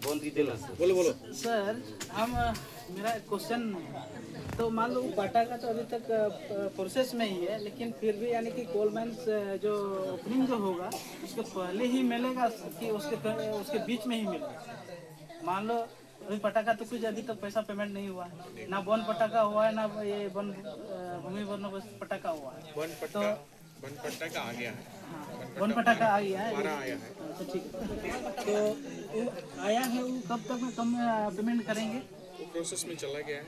बोलो बोलो सर हम मेरा क्वेश्चन तो मान लो पटा का तो अभी तक प्रोसेस में ही है, लेकिन फिर भी यानी कि कोलमैन्स जो ओपनिंग जो होगा उसके पहले ही मिलेगा कि उसके बीच में ही मिलेगा? मान लो अभी पटाखा तो कुछ अभी तक पैसा पेमेंट नहीं हुआ है, ना वन पटाखा हुआ है, ना ये वन भूमि बंदोबस्त पटाखा हुआ है। वन पटाखा आ गया है। हाँ, वन पटाखा आ गया है। 12 आया है। अच्छा ठीक है, तो वो आया है, वो कब तक में कम पेमेंट करेंगे? वो प्रोसेस में चला गया है।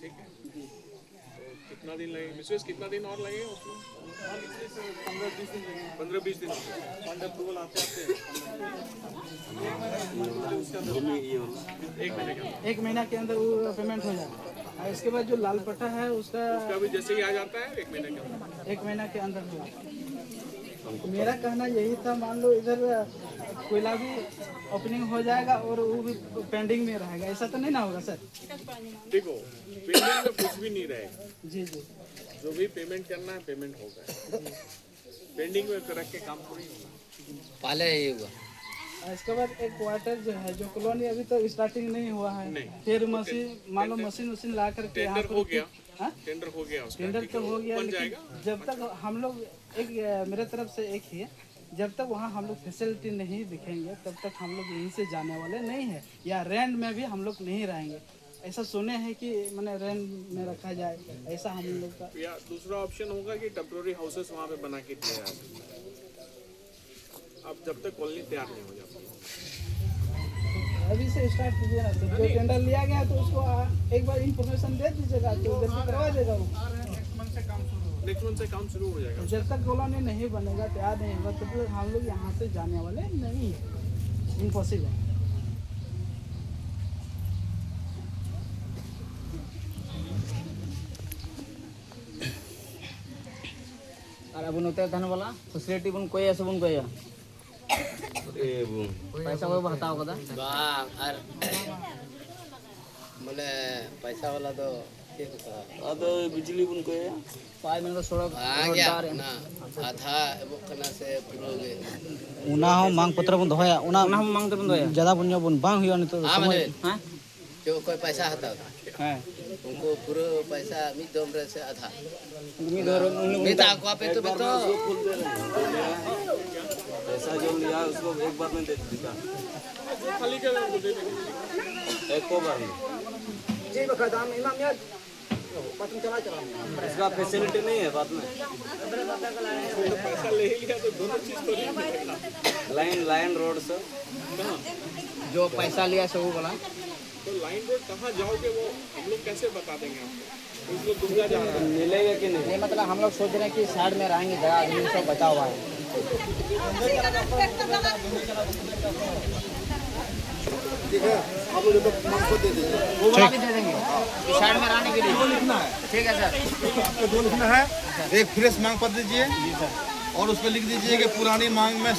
ठीक है, तो कितना दिन लगेगा मिसेस, कितना दिन और लगेगा उसमें? 15-20 दिन फंड अप्रूवल आते आते 1 महीना के अंदर वो पेमेंट हो जाता है। और इसके बाद जो लाल पट्टा है उसका भी जैसे ही आ जाता है 1 महीने के अंदर। 1 महीना के अंदर हो जाता है। मेरा कहना यही था, मान लो इधर कोयला भी ओपनिंग हो जाएगा और वो भी पेंडिंग में रहेगा, ऐसा तो नहीं ना होगा सर? देखो, पेमेंट में कुछ भी नहीं रहेगा। जी जी, जो भी पेमेंट करना है पेमेंट होगा। पेंडिंग में रख के काम थोड़ी होगा। पहले ये हुआ। इसके बाद एक क्वार्टर जो है, जो कॉलोनी अभी तो स्टार्टिंग नहीं हुआ है, फिर मशीन मान लो मशीन ला करके यहाँ टेंडर हो गया। हाँ? टेंडर हो गया उसका। टेंडर तो हो गया, बन लेकिन जाएगा। जब तक हम लोग एक मेरे तरफ से एक ही है, जब तक वहाँ हम लोग फैसिलिटी नहीं दिखेंगे तब तक हम लोग यहीं से जाने वाले नहीं है, या रेंट में भी हम लोग नहीं रहेंगे। ऐसा सुने हैं कि मैंने रेंट में रखा जाए, ऐसा हम लोग का। या दूसरा ऑप्शन होगा कि टेम्पोररी हाउसेस वहाँ पे बना के दिया जाए। अब जब तक कॉलोनी तैयार नहीं हो जाती। अभी से स्टार्ट कीजिए ना सर, जो टेंडर लिया गया तो उसको एक बार इंफॉर्मेशन दे दीजिएगा तो जल्दी करवा देगा वो। नेक्स्ट मंथ से काम शुरू हो जाएगा। जब तक कॉलोनी नहीं बनेगा, तैयार नहीं होगा, तब तक हम लोग यहाँ से जाने वाले नहीं है, इम्पॉसिबल। और अब उनते धन वाला फैसिलिटी बन कोई ऐसे बन कोई पैसा कोई बताओ कदा वाह और मैंने पैसा वाला तो अब बिजली बन कोई 5 मिनट सड़क आ गया ना आधा बुक करना से पूरे उना हो मांग पत्र बन दोया उना हम मांग बन दोया ज्यादा बन बन बांग हुआ नहीं तो हाँ मैंने हां जो कोई पैसा आता हां उनको पूरा पैसा मिड से आधा मी दो मिता को पे तो पैसा जो लिया उसको एक बार में दे देगा, खाली कर दे देंगे। एक को बार में। जी बखदाम इमाम यार पतन चला इसका फैसिलिटी नहीं है बाद में। तो पैसा ले ही लिया तो दोनों चीज तो नहीं मिलेगा। लाइन रोड से जो पैसा लिया से वो वाला तो लाइन रोड कहाँ जाओगे वो हम लोग कैसे बता देंगे आपको? कुछ लोग दूंगा जा रहा है। मिलेगा कि नहीं? ये मतलब हम लोग सोच रहे हैं कि साइड में रहेंगे, जगह आदमी सब बचा हुआ है। ठीक है, आप लोग जब मांग पत्र दे दीजिए, वो वाला भी दे देंगे साइड में रहने के लिए। लिखना है, ठीक है सर। आपको 2 लिखना है। एक फ्रेश मांग पत्र दीजिए और उस पर लिख दीजिए कि पुरानी मांग में